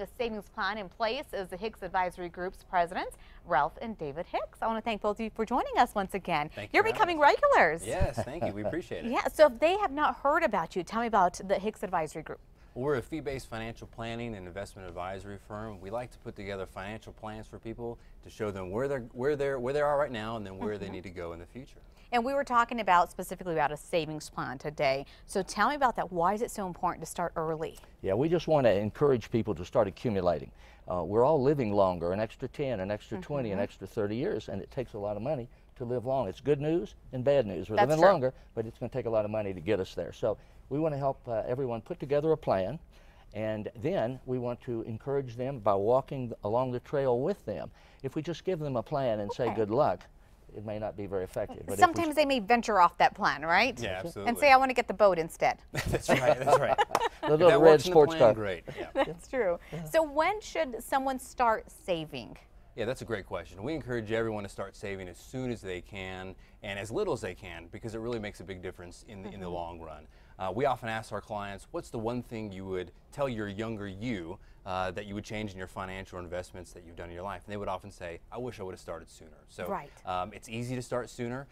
a savings plan in place is the Hicks Advisory Group's presidents, Ralph and David Hicks. I want to thank both of you for joining us once again. You're becoming regulars. Yes, thank you. We appreciate it. Yeah, so if they have not heard about you, tell me about the Hicks Advisory Group. Well, we're a fee-based financial planning and investment advisory firm. We like to put together financial plans for people to show them where they are right now and then where they need to go in the future. And we were talking specifically about a savings plan today. So tell me about that. Why is it so important to start early? Yeah, we just want to encourage people to start accumulating. We're all living longer, an extra 10, an extra 20, an extra 30 years, and it takes a lot of money to live long. It's good news and bad news. We're living longer, but it's going to take a lot of money to get us there. So we want to help everyone put together a plan, and then we want to encourage them by walking along the trail with them. If we just give them a plan and say good luck, it may not be very effective. But sometimes they may venture off that plan, right? Yeah, absolutely. And say, I want to get the boat instead. That's right, that's right. The little red sports car. Great. Yeah. That's true. So when should someone start saving? Yeah, that's a great question. We encourage everyone to start saving as soon as they can and as little as they can, because it really makes a big difference in the long run. We often ask our clients, what's the one thing you would tell your younger you that you would change in your financial investments that you've done in your life? And they would often say, I wish I would have started sooner. So it's easy to start sooner.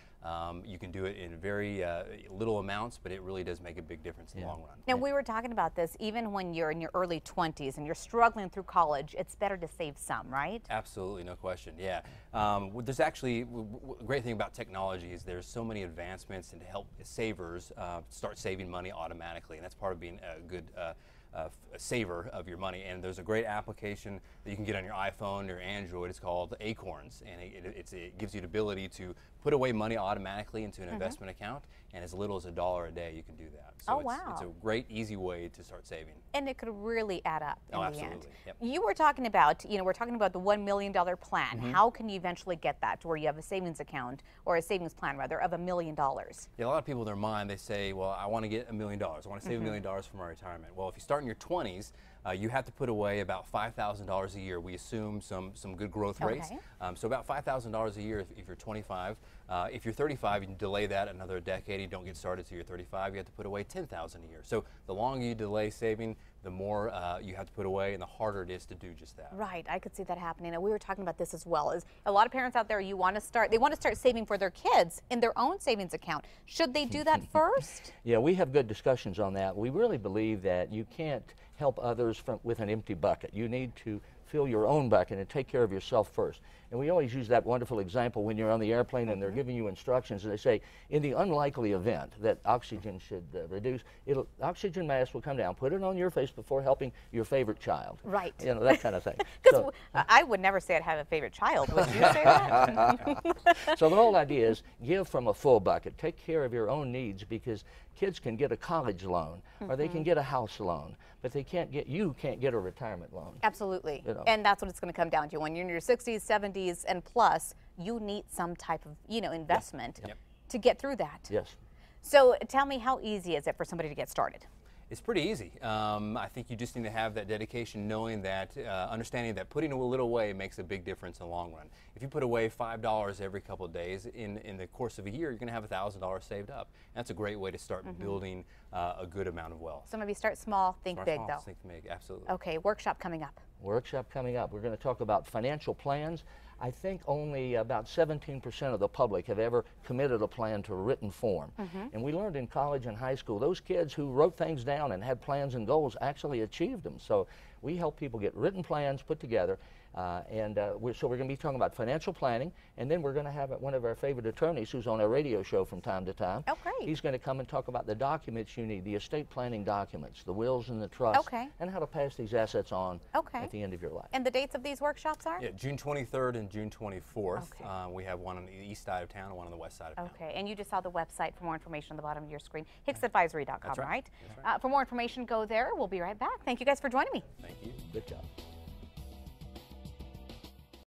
You can do it in very little amounts, but it really does make a big difference in the long run. Now, we were talking about this, even when you're in your early 20s and you're struggling through college, it's better to save some, right? Absolutely, no question, yeah. There's actually, a great thing about technology is there's so many advancements and to help savers start saving money automatically, and that's part of being a good a saver of your money. And there's a great application that you can get on your iPhone or Android. It's called Acorns, and it gives you the ability to put away money automatically into an investment account, and as little as $1 a day you can do that. So it's a great, easy way to start saving. And it could really add up in the absolutely. end. Yep. You were talking about, we're talking about the $1 million plan. How can you eventually get that to where you have a savings account, or a savings plan rather, of $1 million? Yeah, a lot of people in their mind, they say, well, I want to get $1 million. I want to save $1 million for my retirement. Well, if you start in your 20s, you have to put away about $5,000 a year. We assume some good growth rates. So about $5,000 a year if you're 25. If you're 35, you can delay that another decade. You don't get started till you're 35. You have to put away $10,000 a year. So the longer you delay saving, the more you have to put away, and the harder it is to do just that. Right, I could see that happening. And we were talking about this as well. Is a lot of parents out there, they want to start saving for their kids in their own savings account. Should they do that first? Yeah, we have good discussions on that. We really believe that you can't help others with an empty bucket. You need to fill your own bucket and take care of yourself first. And we always use that wonderful example when you're on the airplane and they're giving you instructions, and they say, in the unlikely event that oxygen should reduce, oxygen mask will come down. Put it on your face before helping your favorite child. Right. You know, that kind of thing. Because I would never say I'd have a favorite child. Would you say that? So the whole idea is give from a full bucket. Take care of your own needs, because kids can get a college loan or they can get a house loan, but you can't get a retirement loan. Absolutely. And that's what it's going to come down to. When you're in your 60s, 70s, and plus, you need some type of investment to get through that. Yes. So tell me, how easy is it for somebody to get started? It's pretty easy. I think you just need to have that dedication, knowing that, understanding that putting a little away makes a big difference in the long run. If you put away $5 every couple of days, in the course of a year, you're going to have $1,000 saved up. That's a great way to start building a good amount of wealth. So maybe start small, think big, though. Think big, absolutely. Okay, workshop coming up. Workshop coming up. We're going to talk about financial plans. I think only about 17% of the public have ever committed a plan to written form. And we learned in college and high school, those kids who wrote things down and had plans and goals actually achieved them. So we help people get written plans put together. So we're going to be talking about financial planning, and then we're going to have one of our favorite attorneys who's on our radio show from time to time. Oh, great. He's going to come and talk about the documents you need, the estate planning documents, the wills and the trusts, and how to pass these assets on at the end of your life. And the dates of these workshops are? Yeah, June 23rd and June 24th. We have one on the east side of town and one on the west side of town. Okay, and you just saw the website for more information on the bottom of your screen, hicksadvisory.com, That's right? For more information, go there. We'll be right back. Thank you guys for joining me. Thank you. Good job.